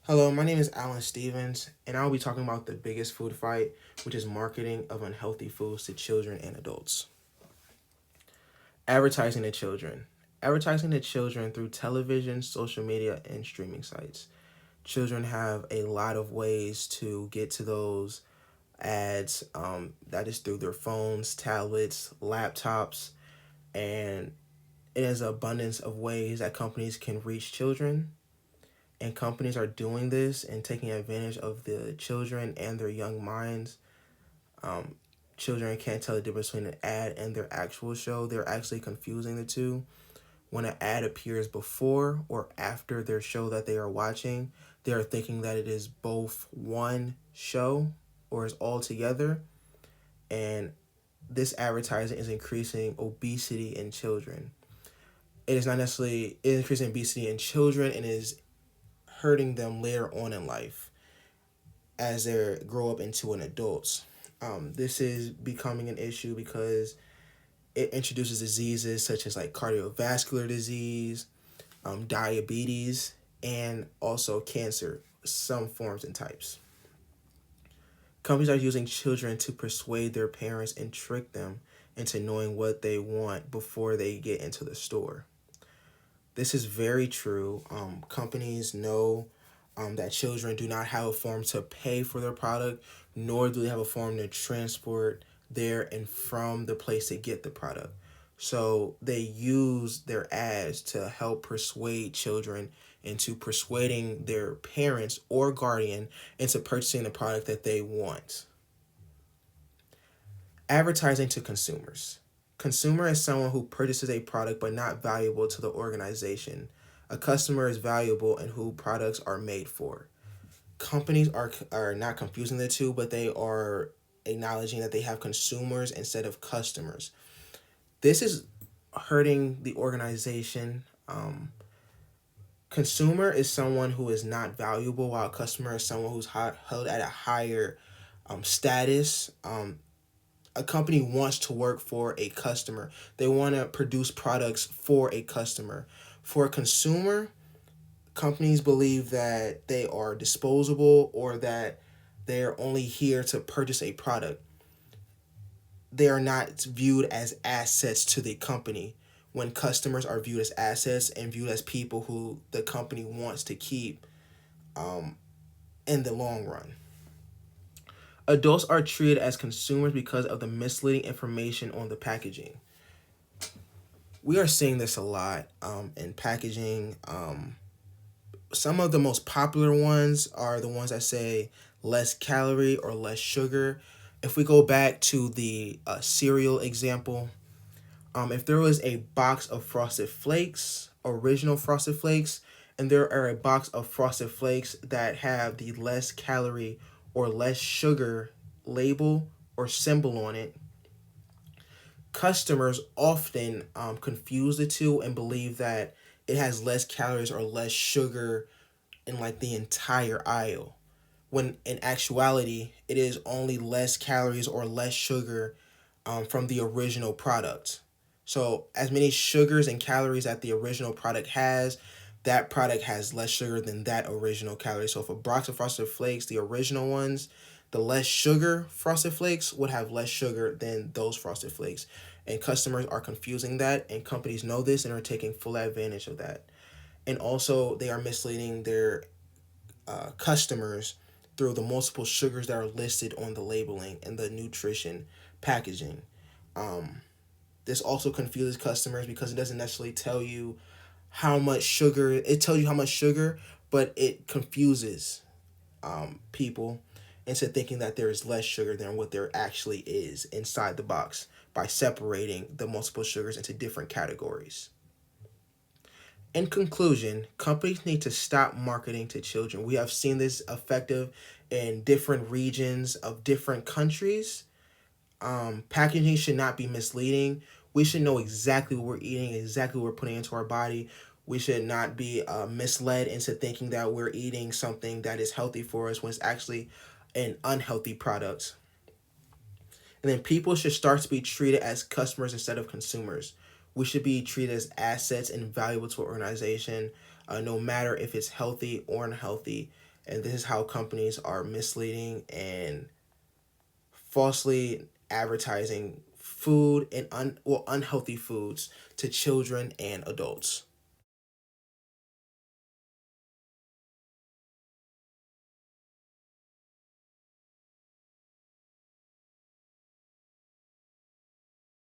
Hello, my name is Alan Stevens, and I'll be talking about the biggest food fight, which is marketing of unhealthy foods to children and adults. Advertising to children. Advertising to children through television, social media, and streaming sites. Children have a lot of ways to get to those ads. That is through their phones, tablets, laptops, and it is an abundance of ways that companies can reach children, and companies are doing this and taking advantage of the children and their young minds. Um, Children can't tell the difference between an ad and their actual show. They're actually confusing the two. When an ad appears before or after their show that they are watching, they are thinking that it is both one show or is all together. And this advertising is increasing obesity in children. It is not necessarily it is increasing obesity in children and is hurting them later on in life as they grow up into an adults. This is becoming an issue because it introduces diseases such as like cardiovascular disease, diabetes, and also cancer, some forms and types. Companies are using children to persuade their parents and trick them into knowing what they want before they get into the store. This is very true. Companies know that children do not have a form to pay for their product, nor do they have a form to transport there and from the place to get the product. So they use their ads to help persuade children into persuading their parents or guardian into purchasing the product that they want. Advertising to consumers. Consumer is someone who purchases a product but not valuable to the organization. A customer is valuable in who products are made for. Companies are not confusing the two, but they are acknowledging that they have consumers instead of customers. This is hurting the organization. Consumer is someone who is not valuable, while customer is someone who's held at a higher status. A company wants to work for a customer. They want to produce products for a customer. For a consumer, companies believe that they are disposable or that they are only here to purchase a product. They are not viewed as assets to the company when customers are viewed as assets and viewed as people who the company wants to keep in the long run. Adults are treated as consumers because of the misleading information on the packaging. We are seeing this a lot in packaging. Some of the most popular ones are the ones that say less calorie or less sugar. If we go back to the cereal example, if there was a box of Frosted Flakes, original Frosted Flakes, and there are a box of Frosted Flakes that have the less calorie or less sugar label or symbol on it, customers often confuse the two and believe that it has less calories or less sugar in like the entire aisle, when in actuality it is only less calories or less sugar from the original product. So as many sugars and calories that the original product has, that product has less sugar than that original calorie. So if a box of Frosted Flakes, the original ones, the less sugar Frosted Flakes would have less sugar than those Frosted Flakes. And customers are confusing that, and companies know this and are taking full advantage of that. And also, they are misleading their customers through the multiple sugars that are listed on the labeling and the nutrition packaging. Um, this also confuses customers because it doesn't necessarily tell you how much sugar. It tells you how much sugar, but it confuses people into thinking that there is less sugar than what there actually is inside the box by separating the multiple sugars into different categories. In conclusion, companies need to stop marketing to children. We have seen this effective in different regions of different countries. Packaging should not be misleading. We should know exactly what we're eating, exactly what we're putting into our body. We should not be misled into thinking that we're eating something that is healthy for us when it's actually an unhealthy product. And then people should start to be treated as customers instead of consumers. We should be treated as assets and valuable to an organization, no matter if it's healthy or unhealthy. And this is how companies are misleading and falsely advertising food and unhealthy foods to children and adults.